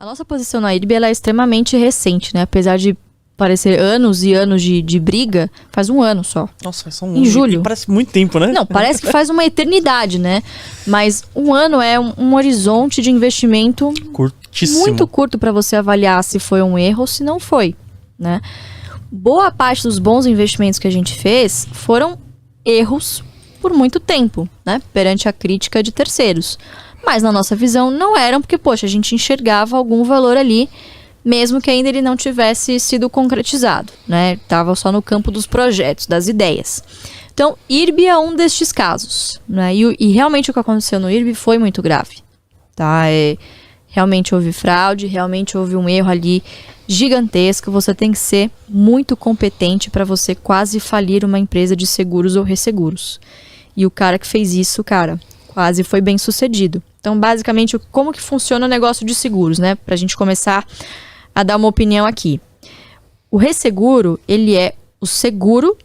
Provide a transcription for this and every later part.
A nossa posição na IRB ela é extremamente recente, né? Apesar de parecer anos e anos de briga, faz um ano só. Nossa, faz só um em ano. julho. Parece muito tempo, né? Não, parece que faz uma eternidade, né? Mas um ano é um horizonte de investimento curtíssimo, muito curto para você avaliar se foi um erro ou se não foi, né? Boa parte dos bons investimentos que a gente fez foram erros por muito tempo, né? Perante a crítica de terceiros. Mas na nossa visão não eram, porque, poxa, a gente enxergava algum valor ali, mesmo que ainda ele não tivesse sido concretizado, né? Tava só no campo dos projetos, das ideias. Então, IRB é um destes casos, né? E realmente o que aconteceu no IRB foi muito grave, tá? Realmente houve fraude, realmente houve um erro ali gigantesco. Você tem que ser muito competente para você quase falir uma empresa de seguros ou resseguros. E o cara que fez isso, cara, quase foi bem sucedido. Então, basicamente, como que funciona o negócio de seguros, né? Pra gente começar a dar uma opinião aqui. O resseguro, ele é o seguro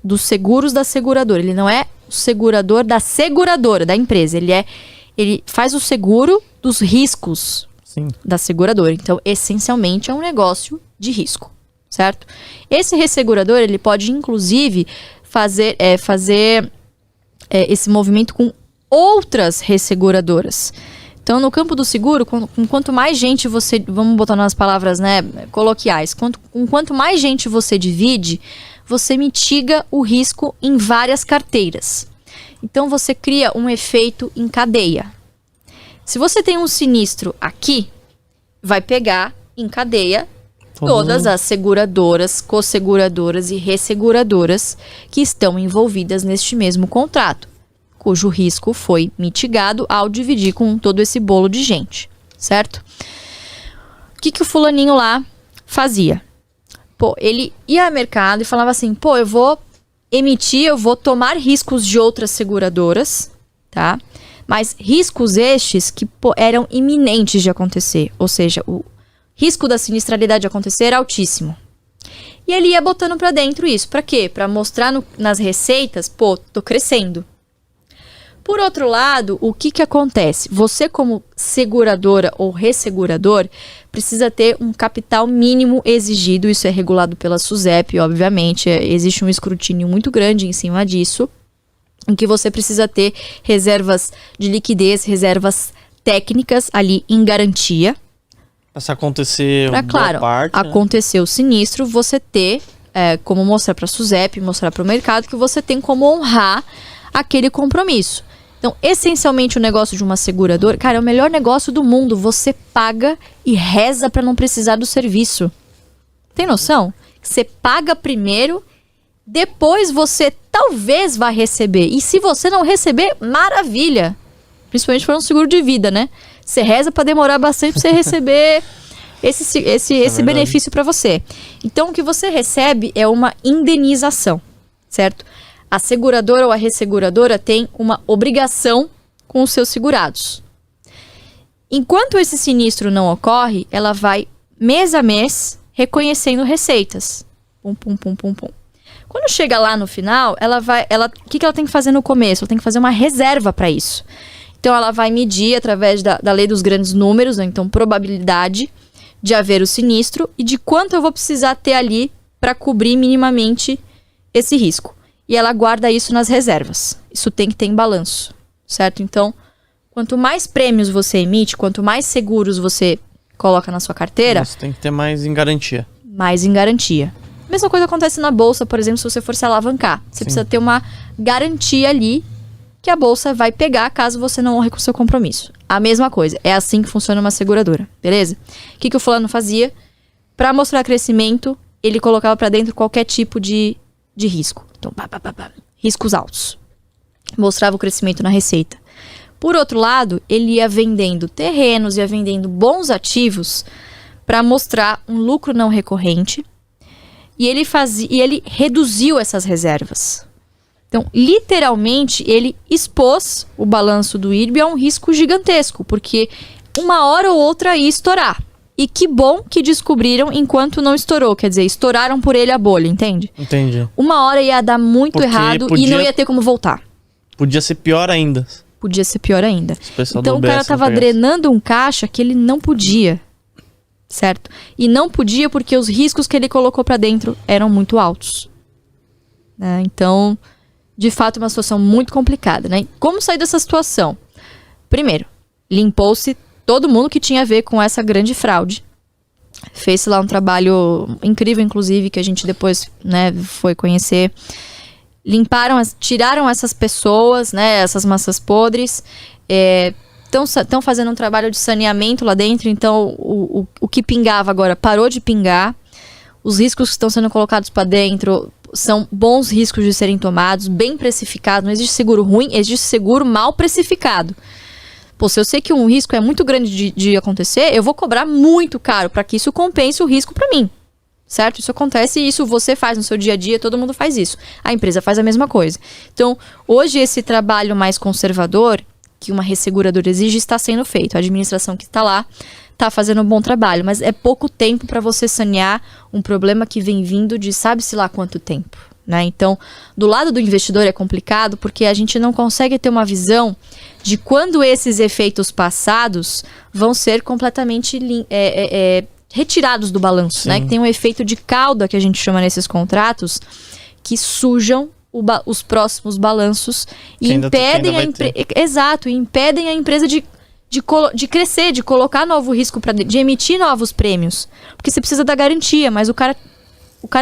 dos seguros da seguradora. Ele não é o segurador da seguradora, da empresa. Ele faz o seguro dos riscos da seguradora. Então, essencialmente, é um negócio de risco, certo? Esse ressegurador, ele pode, inclusive, fazer esse movimento com outras resseguradoras. Então, no campo do seguro, quanto mais gente você... Vamos botar nas palavras, né, coloquiais. Quanto mais gente você divide, você mitiga o risco em várias carteiras. Então, você cria um efeito em cadeia. Se você tem um sinistro aqui, vai pegar em cadeia todas as seguradoras, co-seguradoras e resseguradoras que estão envolvidas neste mesmo contrato, cujo risco foi mitigado ao dividir com todo esse bolo de gente, certo? O que o fulaninho lá fazia? Pô, ele ia ao mercado e falava assim, pô, eu vou tomar riscos de outras seguradoras, tá? Mas riscos estes que eram iminentes de acontecer, ou seja, o risco da sinistralidade de acontecer era altíssimo. E ele ia botando pra dentro isso, pra quê? Pra mostrar nas receitas, pô, tô crescendo. Por outro lado, o que acontece? Você, como seguradora ou ressegurador, precisa ter um capital mínimo exigido. Isso é regulado pela SUSEP, obviamente. Existe um escrutínio muito grande em cima disso, em que você precisa ter reservas de liquidez, reservas técnicas ali em garantia. Se acontecer claro, acontecer o sinistro, você ter como mostrar para a SUSEP, mostrar para o mercado que você tem como honrar aquele compromisso. Então, essencialmente, o negócio de uma seguradora, cara, é o melhor negócio do mundo. Você paga e reza para não precisar do serviço. Tem noção? Você paga primeiro, depois você talvez vá receber. E se você não receber, maravilha. Principalmente se for um seguro de vida, né? Você reza para demorar bastante para você receber esse benefício para você. Então, o que você recebe é uma indenização, certo? A seguradora ou a resseguradora tem uma obrigação com os seus segurados. Enquanto esse sinistro não ocorre, ela vai, mês a mês, reconhecendo receitas. Pum, pum, pum, pum, pum. Quando chega lá no final, o que ela tem que fazer no começo? Ela tem que fazer uma reserva para isso. Então, ela vai medir através da lei dos grandes números, né? Então, probabilidade de haver o sinistro e de quanto eu vou precisar ter ali para cobrir minimamente esse risco. E ela guarda isso nas reservas. Isso tem que ter em balanço, certo? Então, quanto mais prêmios você emite, quanto mais seguros você coloca na sua carteira... Você tem que ter mais em garantia. Mais em garantia. Mesma coisa acontece na bolsa, por exemplo, se você for se alavancar. Você precisa ter uma garantia ali que a bolsa vai pegar caso você não honre com o seu compromisso. A mesma coisa. É assim que funciona uma seguradora, beleza? O que o fulano fazia? Para mostrar crescimento, ele colocava para dentro qualquer tipo de risco. Então, riscos altos. Mostrava o crescimento na receita. Por outro lado, ele ia vendendo terrenos, ia vendendo bons ativos para mostrar um lucro não recorrente. E ele reduziu essas reservas. Então, literalmente, ele expôs o balanço do IRB a um risco gigantesco, porque uma hora ou outra ia estourar. E que bom que descobriram enquanto não estourou. Quer dizer, estouraram por ele a bolha, entende? Entendi. Uma hora ia dar muito errado e não ia ter como voltar. Podia ser pior ainda. Então o cara tava drenando um caixa que ele não podia. certo? E não podia porque os riscos que ele colocou para dentro eram muito altos. Né? Então, de fato, uma situação muito complicada, né? Como sair dessa situação? Primeiro, limpou-se todo mundo que tinha a ver com essa grande fraude. Fez lá um trabalho incrível, inclusive, que a gente depois, né, foi conhecer. Tiraram essas pessoas, né, essas massas podres. Estão fazendo um trabalho de saneamento lá dentro, então o que pingava agora parou de pingar. Os riscos que estão sendo colocados para dentro são bons riscos de serem tomados, bem precificados. Não existe seguro ruim, existe seguro mal precificado. Pô, se eu sei que um risco é muito grande de acontecer, eu vou cobrar muito caro para que isso compense o risco para mim. Certo? Isso acontece e isso você faz no seu dia a dia, todo mundo faz isso. A empresa faz a mesma coisa. Então, hoje esse trabalho mais conservador, que uma resseguradora exige, está sendo feito. A administração que está lá está fazendo um bom trabalho, mas é pouco tempo para você sanear um problema que vem vindo de sabe-se lá quanto tempo. Né? Então, do lado do investidor é complicado porque a gente não consegue ter uma visão de quando esses efeitos passados vão ser completamente retirados do balanço, né? Que tem um efeito de cauda que a gente chama nesses contratos que sujam os próximos balanços e impedem impedem a empresa de crescer, de colocar novo risco de emitir novos prêmios, porque você precisa da garantia, mas o cara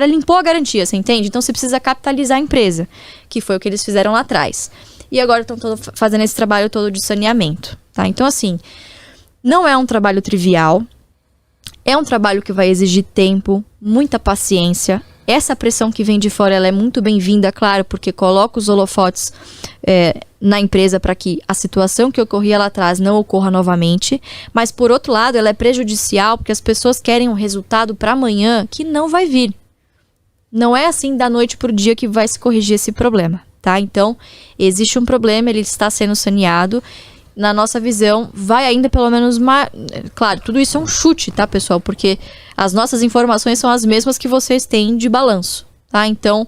limpou a garantia, você entende? Então você precisa capitalizar a empresa, que foi o que eles fizeram lá atrás. E agora estão fazendo esse trabalho todo de saneamento, tá? Então assim, não é um trabalho trivial. É um trabalho que vai exigir tempo, muita paciência. Essa pressão que vem de fora ela é muito bem-vinda, claro, porque coloca os holofotes na empresa para que a situação que ocorria lá atrás não ocorra novamente. Mas, por outro lado, ela é prejudicial porque as pessoas querem um resultado para amanhã que não vai vir. Não é assim da noite para o dia que vai se corrigir esse problema, tá? Então, existe um problema, ele está sendo saneado. Na nossa visão, vai ainda pelo menos Claro, tudo isso é um chute, tá, pessoal? Porque as nossas informações são as mesmas que vocês têm de balanço, tá? Então,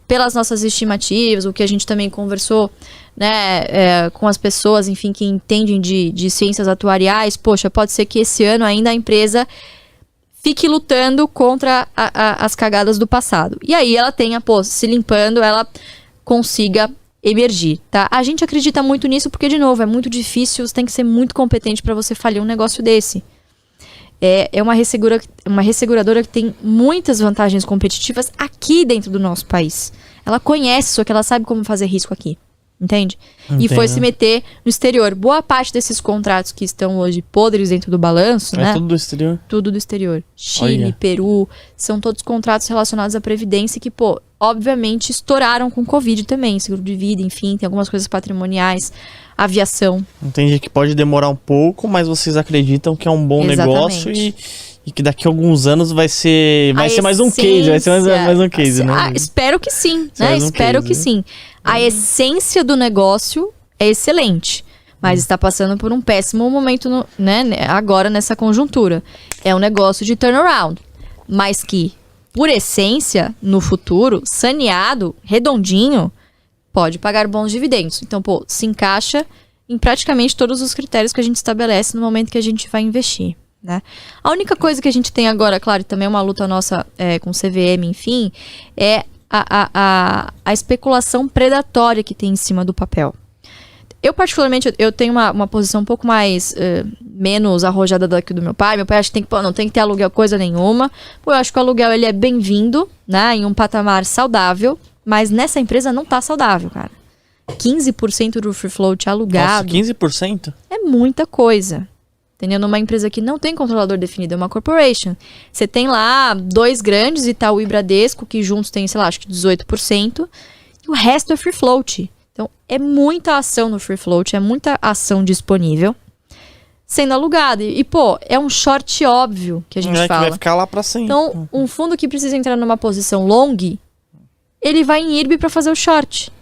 pelas nossas estimativas, o que a gente também conversou, né, com as pessoas, enfim, que entendem de ciências atuariais, poxa, pode ser que esse ano ainda a empresa fique lutando contra as cagadas do passado. E aí ela tenha, se limpando, ela consiga emergir, tá? A gente acredita muito nisso porque, de novo, é muito difícil, você tem que ser muito competente para você falir um negócio desse. É uma resseguradora que tem muitas vantagens competitivas aqui dentro do nosso país. Ela conhece, só que ela sabe como fazer risco aqui. Entende? Entendo. E foi se meter no exterior. Boa parte desses contratos que estão hoje podres dentro do balanço, né? Tudo do exterior? Tudo do exterior. Chile, olha. Peru, são todos contratos relacionados à Previdência que, obviamente estouraram com Covid também. Seguro de vida, enfim, tem algumas coisas patrimoniais, aviação. Entendi que pode demorar um pouco, mas vocês acreditam que é um bom negócio e que daqui a alguns anos vai ser mais um case, vai ser mais um case, né? Espero que sim, né? Espero que sim. A essência do negócio é excelente, mas está passando por um péssimo momento, né, agora nessa conjuntura. É um negócio de turnaround, mas que, por essência, no futuro, saneado, redondinho, pode pagar bons dividendos. Então, se encaixa em praticamente todos os critérios que a gente estabelece no momento que a gente vai investir. Né? A única coisa que a gente tem agora, claro, também é uma luta nossa com CVM, enfim, é a especulação predatória que tem em cima do papel. Eu, particularmente, eu tenho uma posição um pouco mais menos arrojada daqui do meu pai. Meu pai acha que não tem que ter aluguel coisa nenhuma. Eu acho que o aluguel ele é bem-vindo, né, em um patamar saudável, mas nessa empresa não tá saudável, cara. 15% do free float alugado. Nossa, 15%? É muita coisa. Entendeu? Numa empresa que não tem controlador definido, é uma corporation. Você tem lá 2 grandes, Itaú e Bradesco, que juntos tem, sei lá, acho que 18%. E o resto é free float. Então, é muita ação no free float, é muita ação disponível sendo alugada. E, é um short óbvio que a gente fala. Que vai ficar lá pra sempre. Então, um fundo que precisa entrar numa posição long, ele vai em IRB para fazer o short.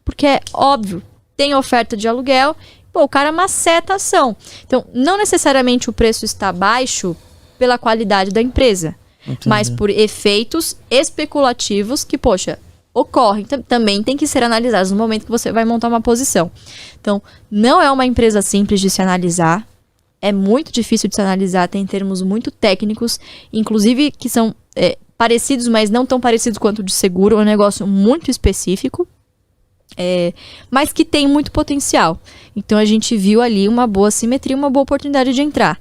Porque é óbvio, tem oferta de aluguel, o cara maceta a ação. Então, não necessariamente o preço está baixo pela qualidade da empresa, entendi, mas por efeitos especulativos que, ocorrem. Também tem que ser analisados no momento que você vai montar uma posição. Então, não é uma empresa simples de se analisar. é muito difícil de se analisar, tem termos muito técnicos, inclusive que são parecidos, mas não tão parecidos quanto o de seguro, é um negócio muito específico, mas que tem muito potencial. Então a gente viu ali uma boa simetria, uma boa oportunidade de entrar.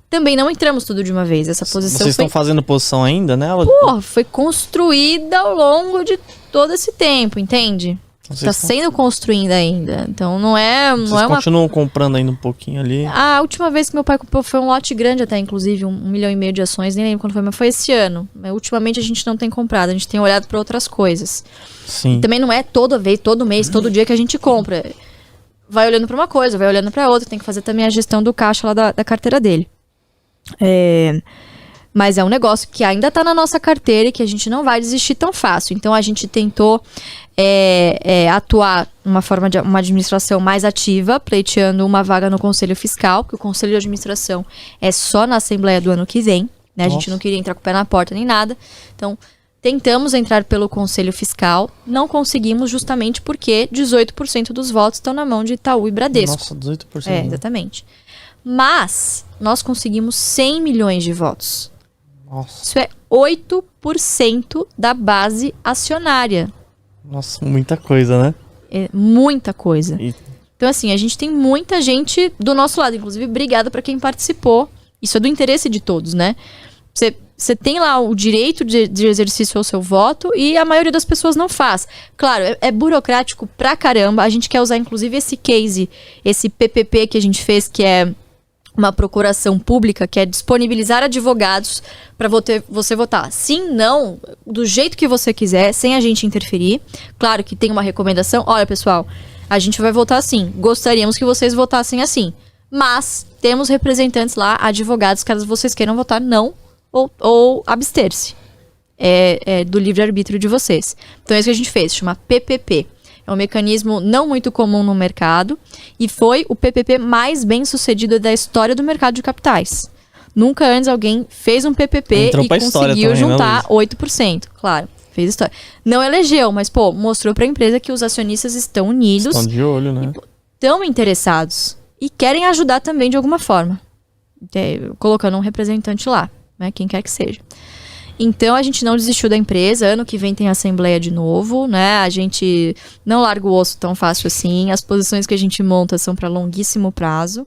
Também não entramos tudo de uma vez, essa posição Vocês estão fazendo posição ainda nela? Foi construída ao longo de todo esse tempo, entende? Está sendo construída ainda. Então não é continuam comprando ainda um pouquinho ali? A última vez que meu pai comprou foi um lote grande até, inclusive, 1,5 milhão de ações, nem lembro quando foi, mas foi esse ano. Mas, ultimamente a gente não tem comprado, a gente tem olhado para outras coisas. Sim. E também não é toda vez, todo mês, todo dia que a gente compra. Vai olhando para uma coisa, vai olhando para outra, tem que fazer também a gestão do caixa lá da carteira dele. Mas é um negócio que ainda está na nossa carteira e que a gente não vai desistir tão fácil. Então a gente tentou atuar numa forma de uma administração mais ativa, pleiteando uma vaga no Conselho Fiscal, porque o Conselho de Administração é só na Assembleia do ano que vem, né? A gente não queria entrar com o pé na porta nem nada. Então, tentamos entrar pelo Conselho Fiscal, não conseguimos justamente porque 18% dos votos estão na mão de Itaú e Bradesco. Nossa, 18%. Exatamente. Mas nós conseguimos 100 milhões de votos. Nossa. Isso é 8% da base acionária. Nossa, muita coisa, né? É muita coisa. Então, assim, a gente tem muita gente do nosso lado. Inclusive, obrigada para quem participou. Isso é do interesse de todos, né? Você tem lá o direito de exercício ao seu voto e a maioria das pessoas não faz. Claro, é burocrático pra caramba. A gente quer usar, inclusive, esse case, esse PPP que a gente fez, que é uma procuração pública, que é disponibilizar advogados para você votar sim, não, do jeito que você quiser, sem a gente interferir. Claro que tem uma recomendação. Olha, pessoal, a gente vai votar assim. Gostaríamos que vocês votassem assim. Mas temos representantes lá, advogados, caso vocês queiram votar não ou abster-se. É do livre-arbítrio de vocês. Então é isso que a gente fez, chama PPP. É um mecanismo não muito comum no mercado e foi o PPP mais bem sucedido da história do mercado de capitais. Nunca antes alguém fez um PPP e conseguiu juntar 8%. Claro, fez história. Não elegeu, mas mostrou para a empresa que os acionistas estão unidos. Estão de olho, né? Estão interessados e querem ajudar também de alguma forma. Colocando um representante lá, né? Quem quer que seja. Então, a gente não desistiu da empresa. Ano que vem tem assembleia de novo, né? A gente não larga o osso tão fácil assim. As posições que a gente monta são para longuíssimo prazo.